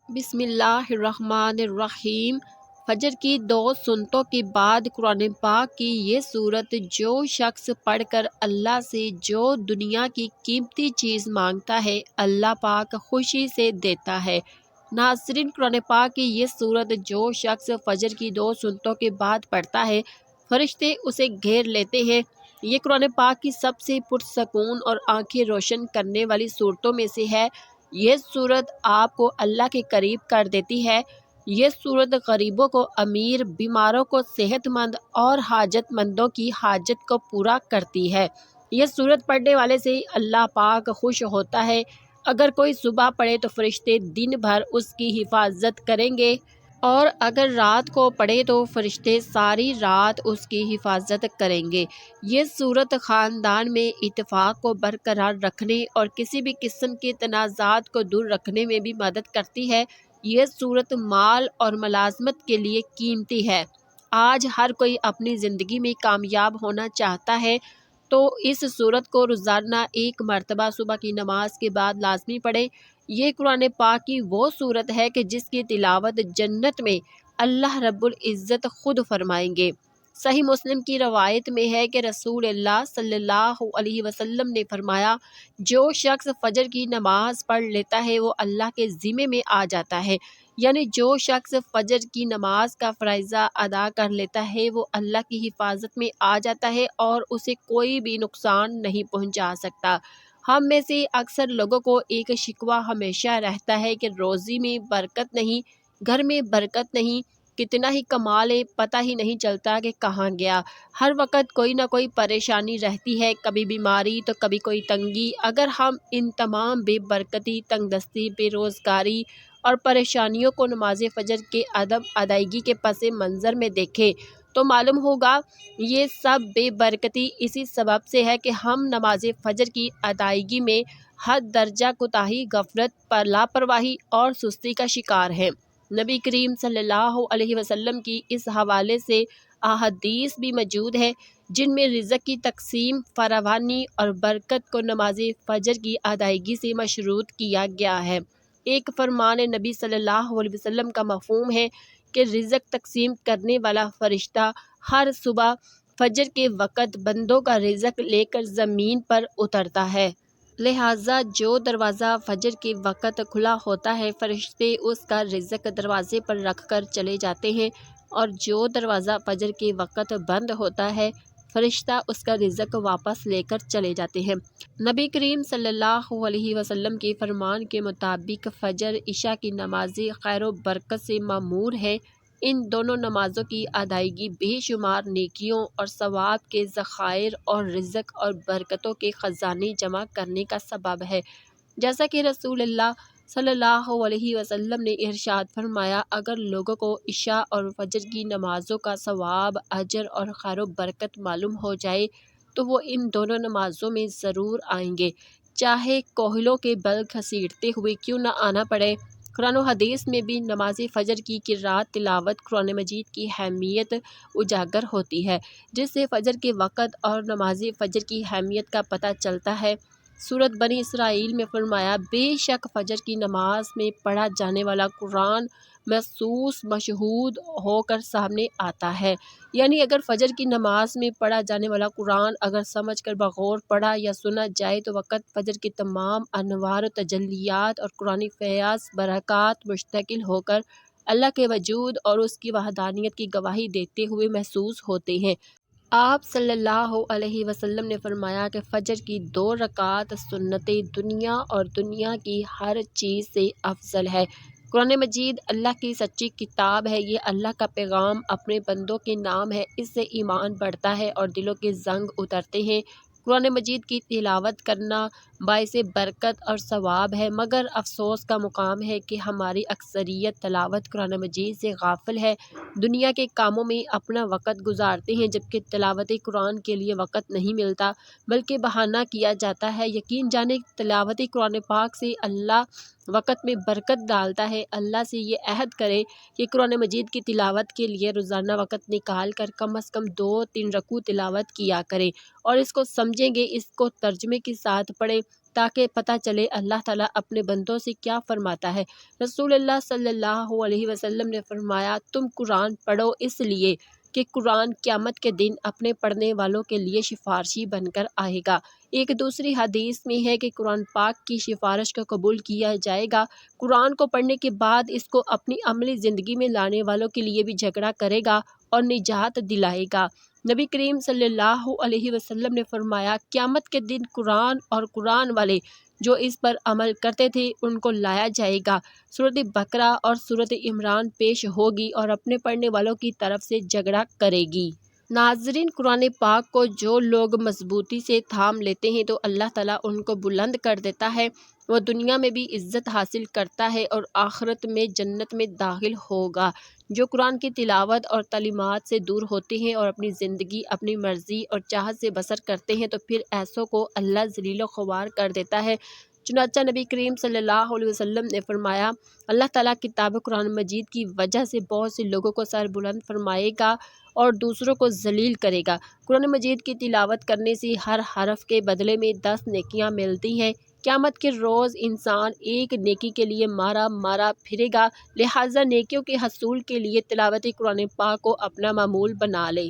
بسم اللہ الرحمن الرحیم۔ فجر کی 2 سنتوں کے بعد قرآن پاک کی یہ سورت جو شخص پڑھ کر اللہ سے جو دنیا کی قیمتی چیز مانگتا ہے اللہ پاک خوشی سے دیتا ہے۔ ناظرین، قرآن پاک کی یہ سورت جو شخص فجر کی 2 سنتوں کے بعد پڑھتا ہے فرشتے اسے گھیر لیتے ہیں۔ یہ قرآن پاک کی سب سے پرسکون اور آنکھیں روشن کرنے والی صورتوں میں سے ہے۔ یہ صورت آپ کو اللہ کے قریب کر دیتی ہے۔ یہ صورت غریبوں کو امیر، بیماروں کو صحت مند اور حاجت مندوں کی حاجت کو پورا کرتی ہے۔ یہ صورت پڑھنے والے سے اللہ پاک خوش ہوتا ہے۔ اگر کوئی صبح پڑھے تو فرشتے دن بھر اس کی حفاظت کریں گے، اور اگر رات کو پڑھے تو فرشتے ساری رات اس کی حفاظت کریں گے۔ یہ صورت خاندان میں اتفاق کو برقرار رکھنے اور کسی بھی قسم کے تنازعات کو دور رکھنے میں بھی مدد کرتی ہے۔ یہ صورت مال اور ملازمت کے لیے قیمتی ہے۔ آج ہر کوئی اپنی زندگی میں کامیاب ہونا چاہتا ہے، تو اس صورت کو روزانہ 1 مرتبہ صبح کی نماز کے بعد لازمی پڑھیں۔ یہ قرآن پاک کی وہ صورت ہے کہ جس کی تلاوت جنت میں اللہ رب العزت خود فرمائیں گے۔ صحیح مسلم کی روایت میں ہے کہ رسول اللہ صلی اللہ علیہ وسلم نے فرمایا، جو شخص فجر کی نماز پڑھ لیتا ہے وہ اللہ کے ذمے میں آ جاتا ہے، یعنی جو شخص فجر کی نماز کا فریضہ ادا کر لیتا ہے وہ اللہ کی حفاظت میں آ جاتا ہے اور اسے کوئی بھی نقصان نہیں پہنچا سکتا۔ ہم میں سے اکثر لوگوں کو ایک شکوہ ہمیشہ رہتا ہے کہ روزی میں برکت نہیں، گھر میں برکت نہیں، کتنا ہی کما لے پتہ ہی نہیں چلتا کہ کہاں گیا۔ ہر وقت کوئی نہ کوئی پریشانی رہتی ہے، کبھی بیماری تو کبھی کوئی تنگی۔ اگر ہم ان تمام بے برکتی، تنگ دستی، بے روزگاری اور پریشانیوں کو نماز فجر کے عدم ادائیگی کے پس منظر میں دیکھیں تو معلوم ہوگا یہ سب بے برکتی اسی سبب سے ہے کہ ہم نماز فجر کی ادائیگی میں حد درجہ کوتاہی، غفلت، لاپرواہی اور سستی کا شکار ہیں۔ نبی کریم صلی اللہ علیہ وسلم کی اس حوالے سے احادیث بھی موجود ہے جن میں رزق کی تقسیم، فراوانی اور برکت کو نماز فجر کی ادائیگی سے مشروط کیا گیا ہے۔ ایک فرمان نبی صلی اللہ علیہ وسلم کا مفہوم ہے کہ رزق تقسیم کرنے والا فرشتہ ہر صبح فجر کے وقت بندوں کا رزق لے کر زمین پر اترتا ہے۔ لہٰذا جو دروازہ فجر کے وقت کھلا ہوتا ہے فرشتے اس کا رزق دروازے پر رکھ کر چلے جاتے ہیں، اور جو دروازہ فجر کے وقت بند ہوتا ہے فرشتہ اس کا رزق واپس لے کر چلے جاتے ہیں۔ نبی کریم صلی اللہ علیہ وسلم کے فرمان کے مطابق فجر عشاء کی نمازیں خیر و برکت سے معمور ہیں۔ ان دونوں نمازوں کی ادائیگی بے شمار نیکیوں اور ثواب کے ذخائر اور رزق اور برکتوں کے خزانے جمع کرنے کا سبب ہے۔ جیسا کہ رسول اللہ صلی اللہ علیہ وسلم نے ارشاد فرمایا، اگر لوگوں کو عشاء اور فجر کی نمازوں کا ثواب، اجر اور خیر و برکت معلوم ہو جائے تو وہ ان دونوں نمازوں میں ضرور آئیں گے، چاہے کوہلوں کے بل گھسیٹتے ہوئے کیوں نہ آنا پڑے۔ قرآن و حدیث میں بھی نماز فجر کی قرات تلاوت قرآن مجید کی اہمیت اجاگر ہوتی ہے، جس سے فجر کے وقت اور نماز فجر کی اہمیت کا پتہ چلتا ہے۔ سورۃ بنی اسرائیل میں فرمایا، بے شک فجر کی نماز میں پڑھا جانے والا قرآن محسوس مشہود ہو کر سامنے آتا ہے، یعنی اگر فجر کی نماز میں پڑھا جانے والا قرآن اگر سمجھ کر بغور پڑھا یا سنا جائے تو وقت فجر کی تمام انوار و تجلیات اور قرآنی فیاض برکات مشتعل ہو کر اللہ کے وجود اور اس کی وحدانیت کی گواہی دیتے ہوئے محسوس ہوتے ہیں۔ آپ صلی اللہ علیہ وسلم نے فرمایا کہ فجر کی 2 رکعت سنتیں دنیا اور دنیا کی ہر چیز سے افضل ہے۔ قرآن مجید اللہ کی سچی کتاب ہے، یہ اللہ کا پیغام اپنے بندوں کے نام ہے، اس سے ایمان بڑھتا ہے اور دلوں کے زنگ اترتے ہیں۔ قرآن مجید کی تلاوت کرنا باعث برکت اور ثواب ہے، مگر افسوس کا مقام ہے کہ ہماری اکثریت تلاوت قرآن مجید سے غافل ہے، دنیا کے کاموں میں اپنا وقت گزارتے ہیں جبکہ تلاوت قرآن کے لیے وقت نہیں ملتا بلکہ بہانہ کیا جاتا ہے۔ یقین جانیں تلاوت قرآن پاک سے اللہ وقت میں برکت ڈالتا ہے۔ اللہ سے یہ عہد کریں کہ قرآن مجید کی تلاوت کے لیے روزانہ وقت نکال کر کم از کم 2-3 رکوع تلاوت کیا کریں، اور اس کو سمجھیں گے، اس کو ترجمے کے ساتھ پڑھیں تاکہ پتہ چلے اللہ تعالیٰ اپنے بندوں سے کیا فرماتا ہے۔ رسول اللہ صلی اللہ علیہ وسلم نے فرمایا، تم قرآن پڑھو اس لیے کہ قرآن قیامت کے دن اپنے پڑھنے والوں کے لیے سفارشی بن کر آئے گا۔ ایک دوسری حدیث میں ہے کہ قرآن پاک کی سفارش کو قبول کیا جائے گا۔ قرآن کو پڑھنے کے بعد اس کو اپنی عملی زندگی میں لانے والوں کے لیے بھی جھگڑا کرے گا اور نجات دلائے گا۔ نبی کریم صلی اللہ علیہ وسلم نے فرمایا، قیامت کے دن قرآن اور قرآن والے جو اس پر عمل کرتے تھے ان کو لایا جائے گا۔ سورۃ بقرہ اور سورۃ عمران پیش ہوگی اور اپنے پڑھنے والوں کی طرف سے جھگڑا کرے گی۔ ناظرین، قرآن پاک کو جو لوگ مضبوطی سے تھام لیتے ہیں تو اللہ تعالیٰ ان کو بلند کر دیتا ہے، وہ دنیا میں بھی عزت حاصل کرتا ہے اور آخرت میں جنت میں داخل ہوگا۔ جو قرآن کی تلاوت اور تعلیمات سے دور ہوتے ہیں اور اپنی زندگی اپنی مرضی اور چاہت سے بسر کرتے ہیں تو پھر ایسوں کو اللہ ذلیل و خوار کر دیتا ہے۔ چنانچہ نبی کریم صلی اللہ علیہ وسلم نے فرمایا، اللہ تعالیٰ کتاب قرآن مجید کی وجہ سے بہت سے لوگوں کو سر بلند فرمائے گا اور دوسروں کو ذلیل کرے گا۔ قرآن مجید کی تلاوت کرنے سے ہر حرف کے بدلے میں 10 نیکیاں ملتی ہیں۔ قیامت کے روز انسان ایک نیکی کے لیے مارا مارا پھرے گا، لہٰذا نیکیوں کے حصول کے لیے تلاوت قرآن پاک کو اپنا معمول بنا لے۔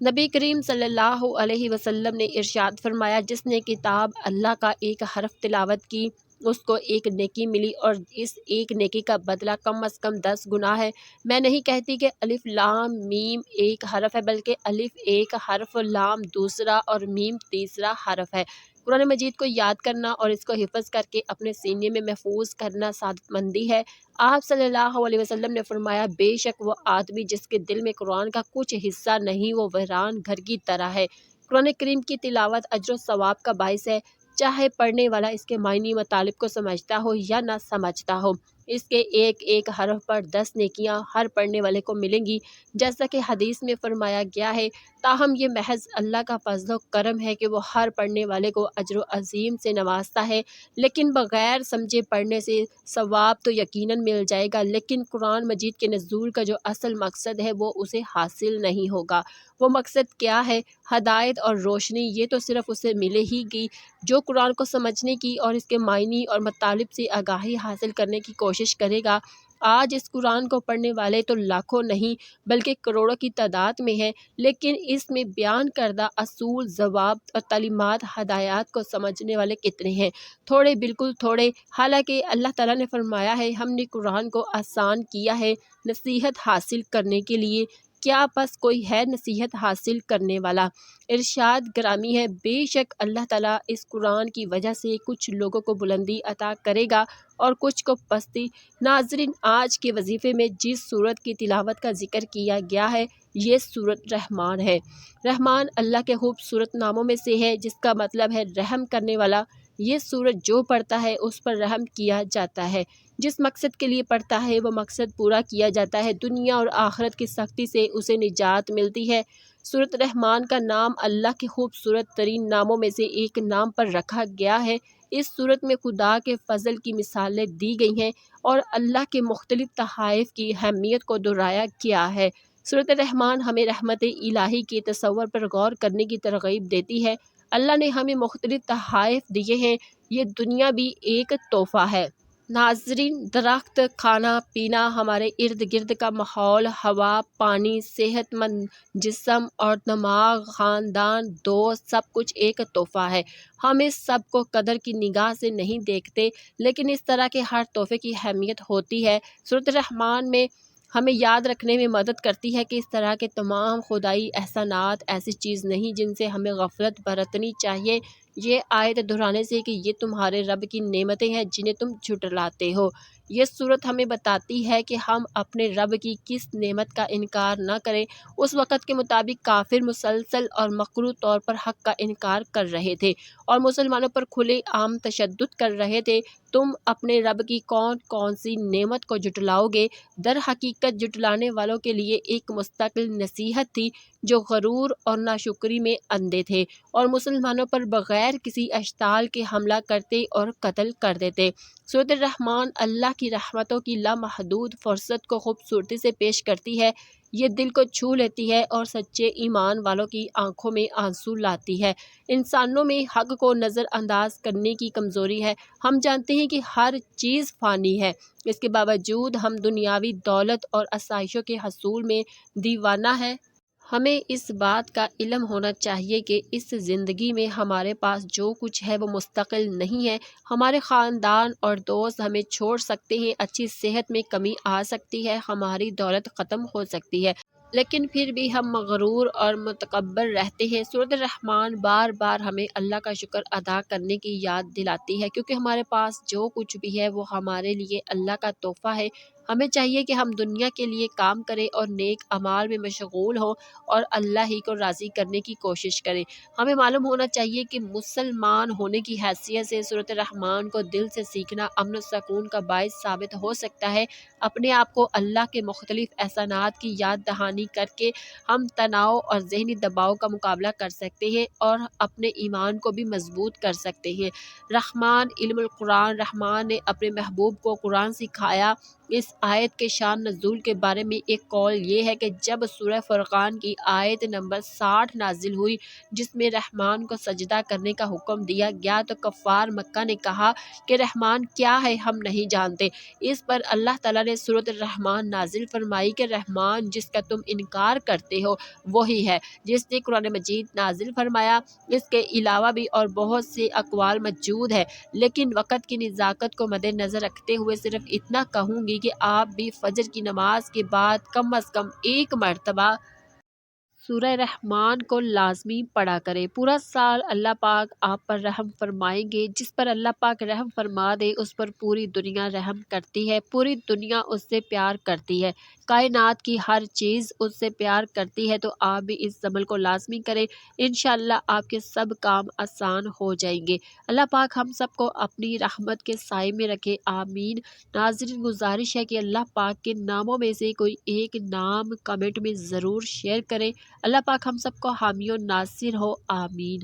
نبی کریم صلی اللہ علیہ وسلم نے ارشاد فرمایا، جس نے کتاب اللہ کا ایک حرف تلاوت کی اس کو ایک نیکی ملی اور اس ایک نیکی کا بدلہ کم از کم 10 گنا ہے۔ میں نہیں کہتی کہ الف لام میم ایک حرف ہے، بلکہ الف ایک حرف، لام دوسرا اور میم تیسرا حرف ہے۔ قرآن مجید کو یاد کرنا اور اس کو حفظ کر کے اپنے سینے میں محفوظ کرنا سعادت مندی ہے۔ آپ صلی اللہ علیہ وسلم نے فرمایا، بے شک وہ آدمی جس کے دل میں قرآن کا کچھ حصہ نہیں وہ ویران گھر کی طرح ہے۔ قرآن کریم کی تلاوت اجر و ثواب کا باعث ہے، چاہے پڑھنے والا اس کے معنی مطالب کو سمجھتا ہو یا نہ سمجھتا ہو۔ اس کے ایک ایک حرف پر 10 نیکیاں ہر پڑھنے والے کو ملیں گی، جیسا کہ حدیث میں فرمایا گیا ہے۔ تاہم یہ محض اللہ کا فضل و کرم ہے کہ وہ ہر پڑھنے والے کو اجر و عظیم سے نوازتا ہے، لیکن بغیر سمجھے پڑھنے سے ثواب تو یقیناً مل جائے گا، لیکن قرآن مجید کے نزول کا جو اصل مقصد ہے وہ اسے حاصل نہیں ہوگا۔ وہ مقصد کیا ہے؟ ہدایت اور روشنی، یہ تو صرف اسے ملے ہی گی جو قرآن کو سمجھنے کی اور اس کے معنی اور مطالب سے آگاہی حاصل کرنے کی کوشش کرے گا۔ آج اس قرآن کو پڑھنے والے تو لاکھوں نہیں بلکہ کروڑوں کی تعداد میں ہیں، لیکن اس میں بیان کردہ اصول، ضوابط اور تعلیمات، ہدایات کو سمجھنے والے کتنے ہیں؟ تھوڑے، بالکل تھوڑے۔ حالانکہ اللہ تعالیٰ نے فرمایا ہے، ہم نے قرآن کو آسان کیا ہے نصیحت حاصل کرنے کے لیے، کیا پس کوئی ہے نصیحت حاصل کرنے والا؟ ارشاد گرامی ہے، بے شک اللہ تعالیٰ اس قرآن کی وجہ سے کچھ لوگوں کو بلندی عطا کرے گا اور کچھ کو پستی۔ ناظرین، آج کے وظیفے میں جس سورت کی تلاوت کا ذکر کیا گیا ہے یہ سورت رحمان ہے۔ رحمان اللہ کے خوبصورت ناموں میں سے ہے جس کا مطلب ہے رحم کرنے والا۔ یہ سورت جو پڑھتا ہے اس پر رحم کیا جاتا ہے، جس مقصد کے لیے پڑھتا ہے وہ مقصد پورا کیا جاتا ہے، دنیا اور آخرت کی سختی سے اسے نجات ملتی ہے۔ سورت رحمان کا نام اللہ کے خوبصورت ترین ناموں میں سے ایک نام پر رکھا گیا ہے۔ اس سورت میں خدا کے فضل کی مثالیں دی گئی ہیں اور اللہ کے مختلف تحائف کی اہمیت کو دہرایا گیا ہے۔ سورت رحمان ہمیں رحمت الہی کے تصور پر غور کرنے کی ترغیب دیتی ہے۔ اللہ نے ہمیں مختلف تحائف دیے ہیں، یہ دنیا بھی ایک تحفہ ہے۔ ناظرین، درخت، کھانا پینا، ہمارے ارد گرد کا ماحول، ہوا، پانی، صحت مند جسم اور دماغ، خاندان، دوست، سب کچھ ایک تحفہ ہے۔ ہم اس سب کو قدر کی نگاہ سے نہیں دیکھتے، لیکن اس طرح کے ہر تحفے کی اہمیت ہوتی ہے۔ سورت رحمان میں ہمیں یاد رکھنے میں مدد کرتی ہے کہ اس طرح کے تمام خدائی احسانات ایسی چیز نہیں جن سے ہمیں غفلت برتنی چاہیے۔ یہ آیت دہرانے سے کہ یہ تمہارے رب کی نعمتیں ہیں جنہیں تم جھٹلاتے ہو۔ یہ صورت ہمیں بتاتی ہے کہ ہم اپنے رب کی کس نعمت کا انکار نہ کریں۔ اس وقت کے مطابق کافر مسلسل اور مکروہ طور پر حق کا انکار کر رہے تھے اور مسلمانوں پر کھلے عام تشدد کر رہے تھے۔ تم اپنے رب کی کون کون سی نعمت کو جھٹلاؤ گے؟ در حقیقت جھٹلانے والوں کے لیے ایک مستقل نصیحت تھی جو غرور اور ناشکری میں اندھے تھے اور مسلمانوں پر بغیر کسی اشتعال کے حملہ کرتے اور قتل کر دیتے۔ سورۃ الرحمن اللہ کی رحمتوں کی لامحدود فرصت کو خوبصورتی سے پیش کرتی ہے۔ یہ دل کو چھو لیتی ہے اور سچے ایمان والوں کی آنکھوں میں آنسو لاتی ہے۔ انسانوں میں حق کو نظر انداز کرنے کی کمزوری ہے۔ ہم جانتے ہیں کہ ہر چیز فانی ہے، اس کے باوجود ہم دنیاوی دولت اور آسائشوں کے حصول میں دیوانہ ہے۔ ہمیں اس بات کا علم ہونا چاہیے کہ اس زندگی میں ہمارے پاس جو کچھ ہے وہ مستقل نہیں ہے۔ ہمارے خاندان اور دوست ہمیں چھوڑ سکتے ہیں، اچھی صحت میں کمی آ سکتی ہے، ہماری دولت ختم ہو سکتی ہے، لیکن پھر بھی ہم مغرور اور متکبر رہتے ہیں۔ سورۃ الرحمن بار بار ہمیں اللہ کا شکر ادا کرنے کی یاد دلاتی ہے، کیونکہ ہمارے پاس جو کچھ بھی ہے وہ ہمارے لیے اللہ کا تحفہ ہے۔ ہمیں چاہیے کہ ہم دنیا کے لیے کام کریں اور نیک اعمال میں مشغول ہوں اور اللہ ہی کو راضی کرنے کی کوشش کریں۔ ہمیں معلوم ہونا چاہیے کہ مسلمان ہونے کی حیثیت سے سورۃ الرحمن کو دل سے سیکھنا امن و سکون کا باعث ثابت ہو سکتا ہے۔ اپنے آپ کو اللہ کے مختلف احسانات کی یاد دہانی کر کے ہم تناؤ اور ذہنی دباؤ کا مقابلہ کر سکتے ہیں اور اپنے ایمان کو بھی مضبوط کر سکتے ہیں۔ رحمان علم القرآن، رحمان نے اپنے محبوب کو قرآن سکھایا۔ اس آیت کے شان نزول کے بارے میں ایک قول یہ ہے کہ جب سورہ فرقان کی آیت نمبر 60 نازل ہوئی جس میں رحمان کو سجدہ کرنے کا حکم دیا گیا تو کفار مکہ نے کہا کہ رحمان کیا ہے، ہم نہیں جانتے۔ اس پر اللہ تعالیٰ نے سورۃ الرحمن نازل فرمائی کہ رحمان جس کا تم انکار کرتے ہو وہی ہے جس نے قرآن مجید نازل فرمایا۔ اس کے علاوہ بھی اور بہت سے اقوال موجود ہیں، لیکن وقت کی نزاکت کو مد نظر رکھتے ہوئے صرف اتنا کہوں گی کہ آپ بھی فجر کی نماز کے بعد کم از کم ایک مرتبہ سورہ رحمان کو لازمی پڑھا کرے۔ پورا سال اللہ پاک آپ پر رحم فرمائیں گے۔ جس پر اللہ پاک رحم فرما دے اس پر پوری دنیا رحم کرتی ہے، پوری دنیا اس سے پیار کرتی ہے، کائنات کی ہر چیز اس سے پیار کرتی ہے۔ تو آپ بھی اس عمل کو لازمی کریں، انشاءاللہ آپ کے سب کام آسان ہو جائیں گے۔ اللہ پاک ہم سب کو اپنی رحمت کے سائے میں رکھے، آمین۔ ناظرین گزارش ہے کہ اللہ پاک کے ناموں میں سے کوئی ایک نام کمنٹ میں ضرور شیئر کریں۔ اللہ پاک ہم سب کو حامی و ناصر ہو، آمین۔